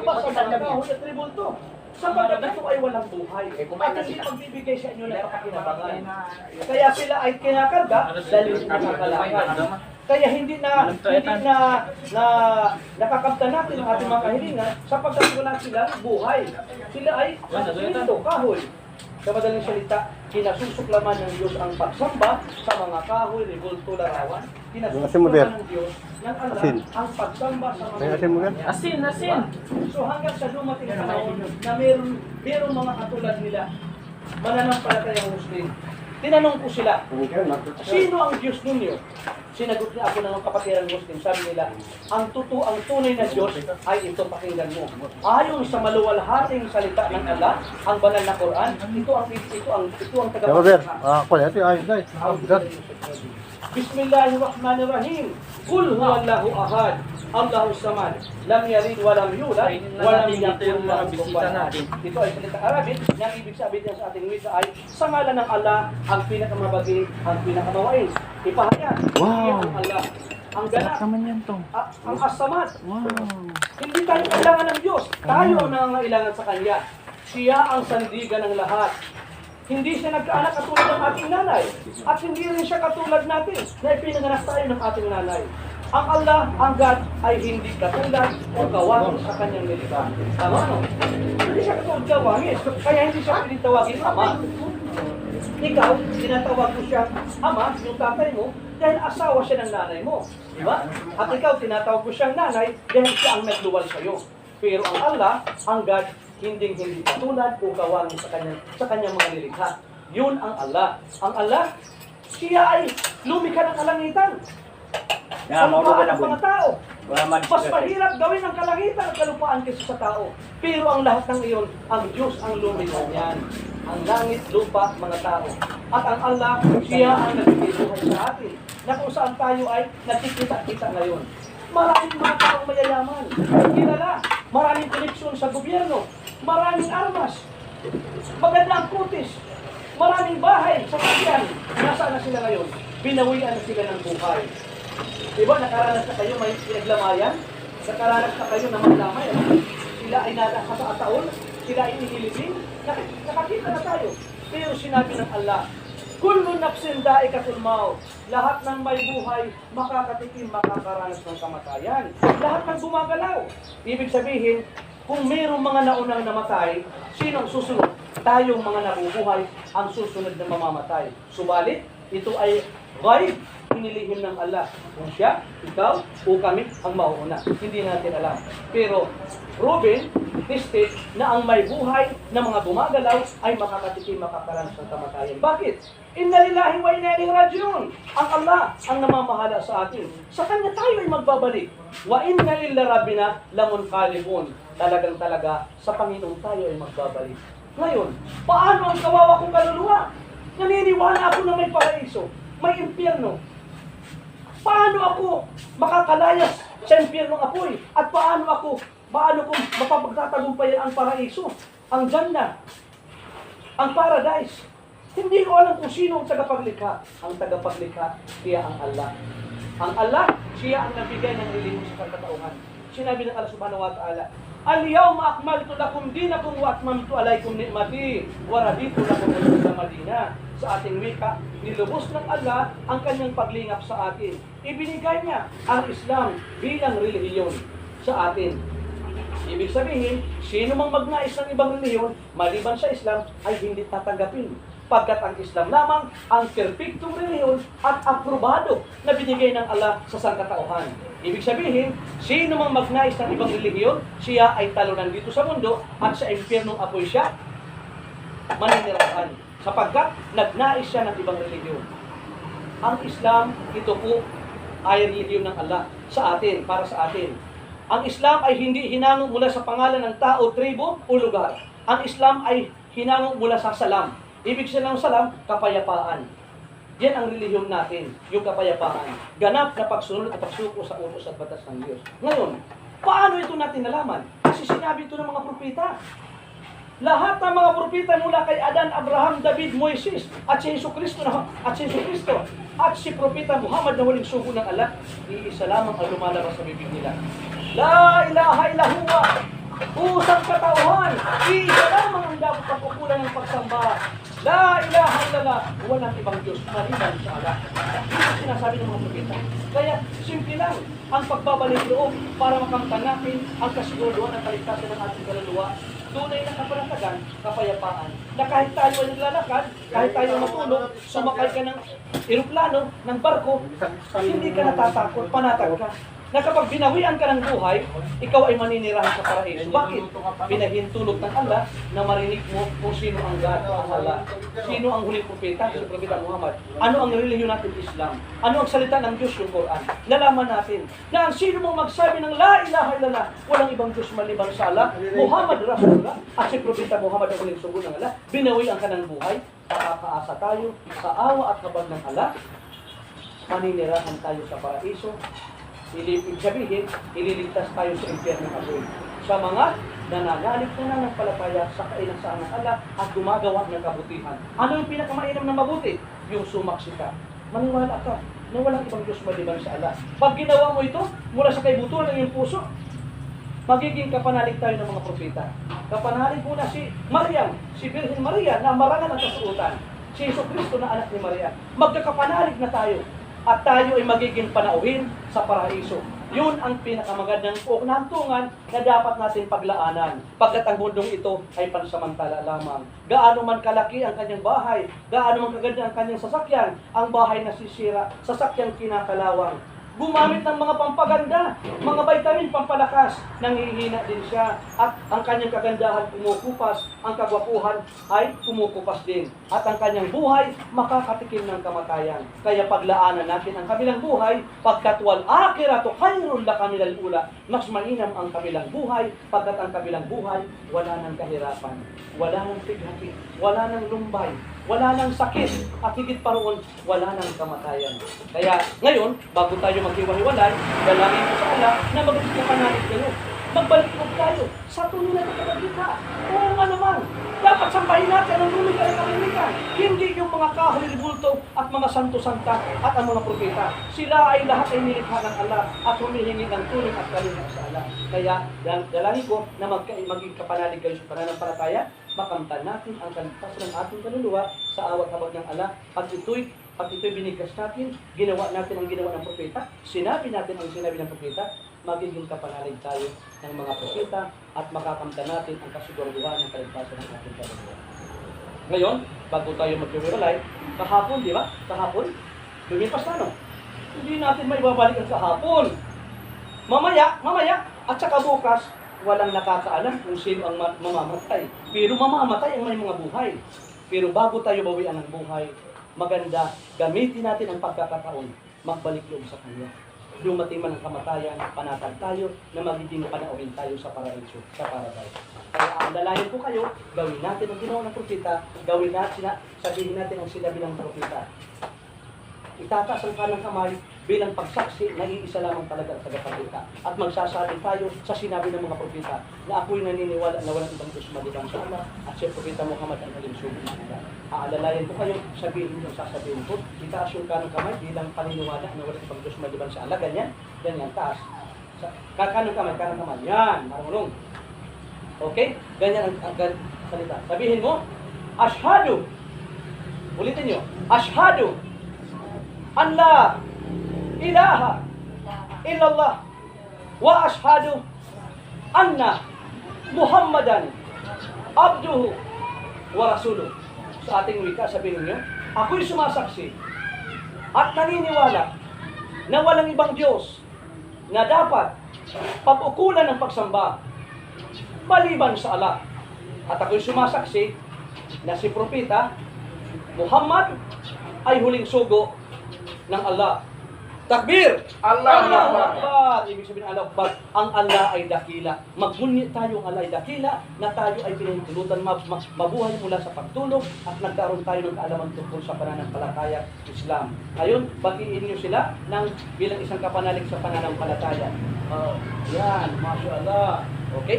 pagsamba sa mga kahoy at tribulto. Sapagkat ito ay walang buhay. At hindi pagbibigay sa inyo ng kapakinabangan. Kaya sila ay kinakarga dahil hindi nakakalakad. Kaya hindi na nakakamtan natin ang ating mga kahilingan sapagkat wala silang buhay. Sila ay tribulto, kahoy. Sa madaling salita, kinasusuklaman ng Diyos ang pagsamba sa mga kahoy, tribulto, larawan. Kinasusuklaman ng Diyos ng Allah ang pagsamba sa mga Asin. So hanggang sa dumating na panahon na mayroong mga katulad nila, mananampalatayang Muslim. Tinanong ko sila, sino ang Diyos ninyo? Sinagot niya ako ng kapatiran Muslim. Sabi nila, ang tunay na Diyos ay ito, pakinggan mo. Ayon sa maluwalhating salita ng Allah, ang banal na Quran, ito ang tagapagsalita. Bismillahirrahmanirrahim. Qul huwallahu ahad, Allahus samad, lam yalid wa lam yulad wa lam yakul lahu kufuwan ahad. Ito ay salita Arabic, na ibig sabihin niya sa ating wika ay sa ngalan ng Allah, ang pinakamabaging, ang pinakamawain. Ipahayag, wow. Ang Allah, ang ganap, ang as-samad. Wow. Hindi tayo kailangan ng Diyos, tayo ang nangangailangan sa Kanya. Siya ang sandigan ng lahat. Hindi siya nagkaanak katulad ng ating nanay. At hindi rin siya katulad natin na ipinanganak tayo ng ating nanay. Ang Allah, ang God, ay hindi katulad o kawangis sa kanyang nilikha. Tama, no? Hindi siya katulad kawangis, kaya hindi siya pwedeng tawagin ama. Ikaw, tinatawag mo siya ama, yung tatay mo, dahil asawa siya ng nanay mo. Di ba? At ikaw, tinatawag mo siyang nanay dahil siya ang nagluwal sa'yo. Pero ang Allah, ang God, hindi katulad o kawangis sa kanyang mga nilikha. Yun ang Allah. Ang Allah, siya ay lumikha ng kalangitan. Kalupaan ng mga tao. Mas mahirap gawin ang kalangitan at kalupaan kaysa sa tao. Pero ang lahat ng iyon, ang Diyos ang lumikha niyan. Ang langit, lupa, mga tao. At ang Allah, siya ang nagbibigay sa atin. Na kung saan tayo ay nakikita-kita ngayon. Maraming mga taong mayayaman. Kilala. Maraming koneksyon sa gobyerno. Maraming armas. Maganda ang kutis. Maraming bahay sa kanya. Nasaan na sila ngayon? Binawian na sila ng buhay. Diba, nakaranas na kayo may pinaglamayan? Nakaranas na kayo na maglamay? Sila ay nakakataon? Sila ay inilibing? Nakakita na tayo. Pero sinabi ng Allah, kullu nafsin da'ikatul maut. Lahat ng may buhay, makakatikim, makakaranas ng kamatayan. Lahat ng gumagalaw. Ibig sabihin, kung mayroong mga naunang namatay, sino ang susunod? Tayong mga nabubuhay ang susunod na mamamatay. Subalit, ito ay ghaib, inilihim ng Allah. Kung siya, ikaw, o kami ang mauuna. Hindi natin alam. Pero, proven, tested, na ang may buhay na mga gumagalaw ay makakatikim, makakaranas ng kamatayan. Bakit? Inna lillahi wa inna ilaihi raji'un. Ang Allah ang namamahala sa atin. Sa Kanya tayo ay magbabalik. Wa inna lillahi rabbina lamunqalibun. Talagang-talaga, sa Panginoon tayo ay magbabalik. Ngayon, paano ang kawawa kong kaluluwa? Naniniwala ako na may paraiso, may impyerno. Paano ako makakalayas sa impyernong apoy? At paano ko mapapagtatagumpayan ang paraiso, ang Jannah, ang paradise? Hindi ko alam kung sino ang tagapaglikha. Ang tagapaglikha, siya ang Allah. Ang Allah, siya ang nabigay ng relihiyon sa katauhan. Sinabi ng Allah subhanahu wa ta'ala, al-yawma akmaltu lakum dinakum wa atmamtu alaykum ni'mati wa raditu lakum al-Islam madina. Sa ating wika, nilubos ng Allah ang kanyang paglingap sa atin. Ibinigay niya ang Islam bilang relihiyon sa atin. Ibig sabihin, sino mang magnais ng ibang relihiyon, maliban sa Islam, ay hindi tatanggapin. Pagkat ang Islam lamang ang perfectong relihiyon at aprobado na binigay ng Allah sa sangkatauhan. Ibig sabihin, sino mang magnais ng ibang relihiyon, siya ay talunan dito sa mundo at sa impyernong apoy siya maninirahan. Sapagkat nagnais siya ng ibang relihiyon. Ang Islam, ito po ay relihiyon ng Allah sa atin, para sa atin. Ang Islam ay hindi hinango mula sa pangalan ng tao, tribo o lugar. Ang Islam ay hinango mula sa salam. Ibig sabihin ng salam, kapayapaan. Yan ang relihiyon natin, yung kapayapaan. Ganap na pagsunod at pagsuko sa utos at batas ng Diyos. Ngayon, paano ito natin nalaman? Kasi sinabi ito ng mga propeta. Lahat ng mga propeta mula kay Adan, Abraham, David, Moises, at si Jesucristo at si propeta Muhammad na huling sugo ng Allah, iisa lamang ang lumalabas sa bibig nila. La ilaha illa huwa kusang katauhan. Iisa lamang ang dapat pagkukulan ng pagsamba. La ilaha illallah. Walang ibang Diyos maliban sa Allah. Ito ang sinasabi ng mga propeta. Kaya, simple lang ang pagbabalik loob para makamtan natin ang kasiguraduhan ng kaligtasan ng ating kaluluwa. Tunay na kapanatagan, kapayapaan. Na kahit tayo ay naglalakad, kahit tayo matulog, sumakay ka ng eroplano, ng barko, hindi ka natatakot, panatag ka. Na kapag binawian ka ng buhay, ikaw ay maninirahan sa paraiso. Bakit? Pinahintulot ng Allah na marinig mo kung sino ang God, ang Allah. Sino ang huling propeta, si Propeta Muhammad. Ano ang relihiyon natin, Islam. Ano ang salita ng Diyos, yung Quran. Nalaman natin na ang sino mo magsabi ng La ilaha illallah, walang ibang Diyos maliban sa Allah, Muhammad Rasulullah, at si Propeta Muhammad ang huling sugo ng Allah, binawian ka ng buhay, makakaasa tayo sa awa at habag ng Allah, maninirahan tayo sa paraiso. Ibig sabihin, ililigtas tayo sa impyerno ng apoy. Sa mga nananalig na nananampalataya sa kainasaan ng Allah at gumagawa ng kabutihan. Ano yung pinakamainam na mabuti? Yung sumaksi ka. Maniwala ka na walang ibang Diyos maliban sa Allah. Pag ginawa mo ito, mula sa kaibuturan ng iyong puso, magiging kapanalig tayo ng mga propeta. Kapanalig muna si Maryam, si Virgin Maria na marangal ang kasuotan. Si Jesucristo na anak ni Maria. Magkakapanalig na tayo. At tayo ay magiging panauhin sa paraiso. Yun ang pinakamagandang nantungan na dapat natin paglaanan. Pagkat ang mundong ito ay pansamantala lamang. Gaano man kalaki ang kanyang bahay, gaano man kaganda ang kanyang sasakyan, ang bahay nasisira, sasakyang kinakalawang. Gumamit ng mga pampaganda, mga vitamin, pampalakas, nanghihina din siya. At ang kanyang kagandahan kumukupas, ang kagwapuhan ay kumukupas din. At ang kanyang buhay, makakatikim ng kamatayan. Kaya paglaanan natin ang kabilang buhay, pagkat wal akhiratu khairun laka minal ula. Mas mainam ang kabilang buhay, pagkat ang kabilang buhay, wala nang kahirapan, wala nang pighati, wala nang lumbay, wala nang sakit, at higit pa roon, wala nang kamatayan. Kaya ngayon, bago tayo maghiwa-hiwalay, dalangin ko sa Allah na magkakapanalig kayo. Magbalik po tayo sa tunay na kapagkita. Oo nga naman, dapat sambahin natin ang lunig ay kalimitan. Hindi yung mga kahoy bulto at mga santo-santa at ang mga propeta. Sila ay lahat ay nilikha ng Allah at humihingi ng tulong at kalinga sa Allah. Kaya dalangin ko na maging kapanalig kayo sa pananampalataya, makamtan natin ang kaligtasan ng ating kaluluwa sa awat habag ng Allah. At ito'y binigkas natin, ginawa natin ang ginawa ng propeta, sinabi natin ang sinabi ng propeta, magiging kapanalig tayo ng mga propeta at makakamtan natin ang kasiguraduhan ng kaligtasan ng ating kaluluwa. Ngayon, bago tayo maghiwalay, kahapon, di ba? Kahapon, lumipas na, no? Hindi natin maibabalik ang kahapon. Mamaya, at saka bukas, walang nakakaalam kung sino ang mamamatay. Pero mamamatay ang may mga buhay. Pero bago tayo bawian ng buhay, maganda, gamitin natin ang pagkakataon, magbalik loob sa Kanya. Dumating man ang kamatayan, panatag tayo na magiging panauhin tayo sa paraiso, sa paradise. Kaya andalayan po kayo, gawin natin ang ginawa ng propeta, gawin natin, sabihin natin ang sinabi ng propeta. Itataas ang kanang kamay bilang pagsaksi na iisa lamang talaga ang tagapagsalita. At magsasabi tayo sa sinabi ng mga propeta na ako'y naniniwala na walang ibang Diyos maliban sa Allah at si Propeta Muhammad ang haling sugo ng Allah. Aalalayan ko kayo, sabihin yung sasabihin ko, itaas yung kanang kamay bilang paniniwala na walang ibang Diyos maliban sa Allah. Ganyan, taas. Kanang kamay, yan, marunong. Okay? Ganyan ang salita. Sabihin mo, Ashhadu. Ulitin nyo, Ashhadu an la ilaha illallah wa ashhadu anna Muhammadan abduhu wa rasuluh. Sa ating wika, sabihin niyo, ako'y sumasaksi at naniniwala na walang ibang Diyos na dapat pag-ukulan ng pagsamba maliban sa Allah. At ako'y sumasaksi na si Propeta Muhammad ay huling sugo ng Allah. Takbir! Allahu Akbar! Ibig sabihin Allah Akbar, ang Allah ay dakila. Magbunyi tayo ang Allah ay dakila na tayo ay pinahintulutan mabuhay mula sa pagtulog at nagkaroon tayo ng kaalaman tungkol sa pananampalataya Islam. Ngayon, batiin niyo sila bilang isang kapanalig sa pananampalataya. Yan, masya Allah. Okay?